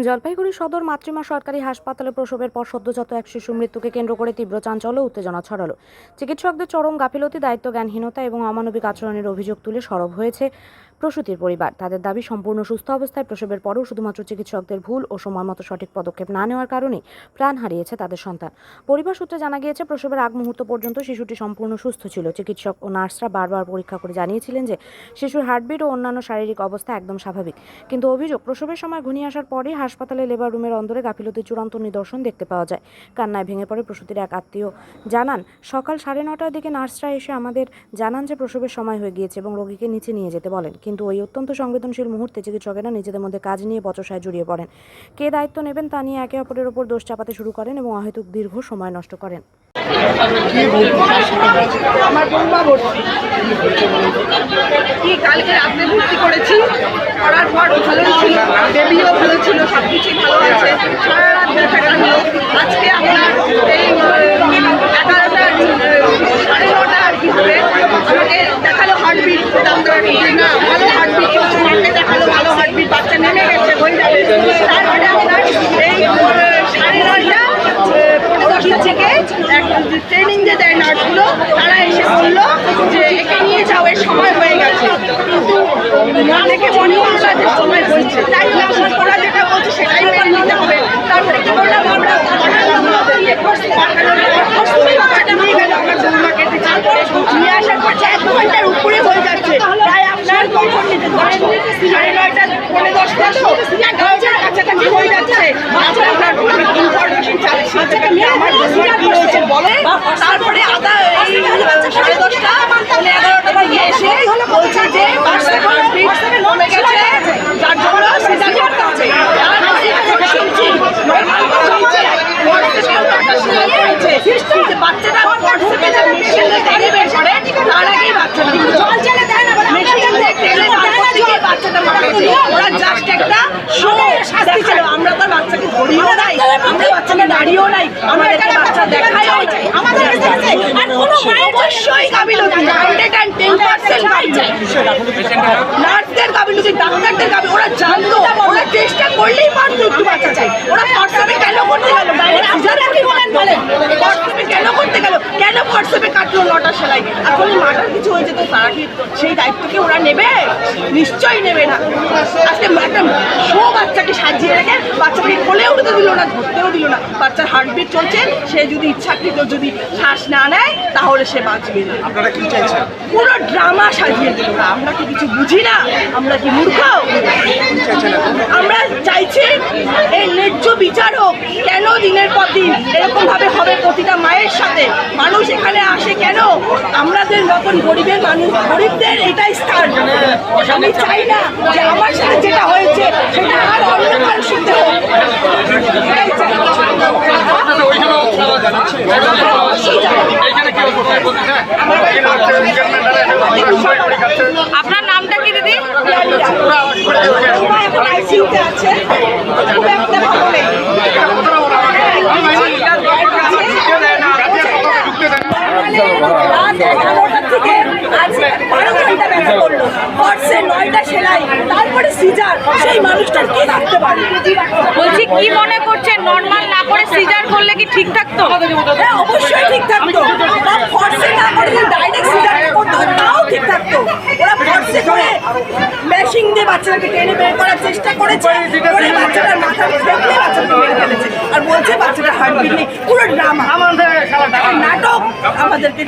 জলপাইগুড়ি সদর মাতৃমা সরকারি হাসপাতালে প্রসবের পর সদ্যজাত এক শিশুর মৃত্যুকে কেন্দ্র করে তীব্র চাঞ্চল্য ও উত্তেজনা ছড়ালো। চিকিৎসকদের চরম গাফিলতি, দায়িত্ব জ্ঞানহীনতা এবং অমানবিক আচরণের অভিযোগ তুলে সরব হয়েছে প্রসূতির পরিবার। তাদের দাবি, সম্পূর্ণ সুস্থ অবস্থায় প্রসবের পরেও শুধুমাত্র চিকিৎসকদের ভুল ও সময়মতো সঠিক পদক্ষেপ না নেওয়ার কারণেই প্রাণ হারিয়েছে তাদের সন্তান। পরিবার সূত্রে জানা গিয়েছে, প্রসবের আগ মুহূর্ত পর্যন্ত শিশুটি সম্পূর্ণ সুস্থ ছিল। চিকিৎসক ও নার্সরা বারবার পরীক্ষা করে জানিয়েছিলেন যে শিশুর হার্টবিট ও অন্যান্য শারীরিক অবস্থা একদম স্বাভাবিক। কিন্তু অভিযোগ, প্রসবের সময় ঘনিয়ে আসার পরে হাসপাতালে লেবার রুমের অন্দরে গাফিলতির চূড়ান্ত নিদর্শন দেখতে পাওয়া যায়। কান্নায় ভেঙে পড়ে প্রসূতির এক আত্মীয়। জানান, সকাল 9:30টার দিকে নার্সরা এসে আমাদের জানান যে প্রসবের সময় হয়ে গিয়েছে এবং রোগীকে নিচে নিয়ে যেতে বলেন। কিন্তু ওই অত্যন্ত সংবেদনশীল মুহূর্তে চিকিৎসকেরা নিজেদের মধ্যে কাজ নিয়ে বচসায় জড়িয়ে পড়েন। কে দায়িত্ব নেবেন তা নিয়ে একে অপরের ওপর দোষ চাপাতে শুরু করেন এবং অহেতুক দীর্ঘ সময় নষ্ট করেন। আমার বৌমা ভর্তি কি কালকে রাত্রে ভর্তি করেছি, করার পর ভালোই ছিল, বেবিও ভালো ছিল, সব কিছুই ভালো আছে। সারা রাত ব্যথা কাটলো। আজকে আপনার এই 11টা 9:30 আর কি হবে, আমাকে দেখালো হার্টবিট, না ভালো হার্টবিট চলছে, মাকে দেখালো ভালো হার্টবিট, বাচ্চা নেমে গেছে, হয়ে যাবে। তারপরে আপনার এই 9:30 10টা থেকে ট্রেনিং যে দেয় নার্সগুলো, তারা এসে বললো যে একে নিয়ে যাও, এর সময় হয়ে গেছে। কিন্তু অনেকে মনে হলো না যে সময় হয়েছে, তাই ওরা যেটা বলছে সেটাই মেনে নিতে হবে। তারপরে কি করলাম আমরা, নিয়ে আসার পর 1 ঘন্টার উপরে হয়ে যাচ্ছে, তাই আপনার কখন নিতে ধরেন 9:30 পৌনে 10টা তো 11টা কাছাকাছি হয়ে যাচ্ছে। ইনফরমেশন চাচ্ছি আমার কি হয়েছে বলে। তারপরে আধা 10:30 পৌনে 11টা দিকে এসে বলছে যে বাচ্চার হার্টবিট কমে গেছে, যার জন্য সিজার করতে হবে। বাচ্চাটা টেনে বের করে, তার আগেই বাচ্চাটা বাচ্চাটা ওরা জাস্ট একটা শো দেখালো। আমরা তো বাচ্চাকে ধরিও নাই, আমরা বাচ্চাকে দাঁড়িয়েও নাই, আমাদের বাচ্চা দেখায়ও নাই। অবশ্যই গাফিলতি, 110% নার্সদের গাফিলতি, ডাক্তারদের গাফিলতি। ওরা জানতো, ওরা চেষ্টা করলেই পারতো একটু বাচ্চা চাই। ওরা হোয়াটসঅ্যাপে কেন করতে গেল, হোয়াটসঅ্যাপে কেন করতে গেল, কেন হোয়াটসঅ্যাপে কাটলো 9টা সেলাই? আসলে মাটার কিছু হয়েছে তো তারা কি সেই দায়িত্বকে ওরা নেবে? নিশ্চয়ই নেবে না। আজকে একটা শো বাচ্চাকে সাজিয়ে রেখে বাচ্চাকে কোলেও উঠতে দিল না, ধরতেও দিল না। বাচ্চার হার্টবিট চলছে, সে যদি ইচ্ছাকৃত যদি শ্বাস না নেয় তাহলে সে বাঁচবে না। আপনারা কি চাইছেন? পুরো ড্রামা সাজিয়ে দিল না। আমরা কি কিছু বুঝি না? আমরা কি মূর্খ? আমরা চাইছি এই ন্যায্য বিচার হোক। কেন দিনের পর দিন এরকম ভাবে হবে প্রতিটা মায়ের সাথে? মানুষ এখানে আসে কেন? আমাদের মতন গরিবের মানুষ, গরিবদের এটাই স্থান। আমি চাই না যে আমার সাথে যেটা হয়েছে সেটা আর অন্য কারোর সাথে হোক। আপনার নামটা কি দিদি? আছে খুব একটা ভালো নেই। রাত 11টা থেকে আজ 12 ঘন্টা ব্যথা করলো, হচ্ছে 9টা সেলাই, তারপরে সিজার। সেই মানুষটার কি থাকতে পারে? বলছি, কি মনে করছেন, নর্মাল না করে সিজার করলে কি ঠিক থাকতো? হ্যাঁ, অবশ্যই ঠিক থাকতো। ফর্সে না করে ডাইরেক্ট সিজার করতো, তাও ঠিক থাকতো। ওরা ফর্সে করে মেশিং দিয়ে বাচ্চাটাকে টেনে বের করার চেষ্টা করেছে, করে বাচ্চাটার মাথা ফেলে বাচ্চাটাকে মেরে ফেলেছে। আর বলছে বাচ্চাটার হার্টবিট নেই। পুরো ড্রামা, নাটক। আমাদেরকে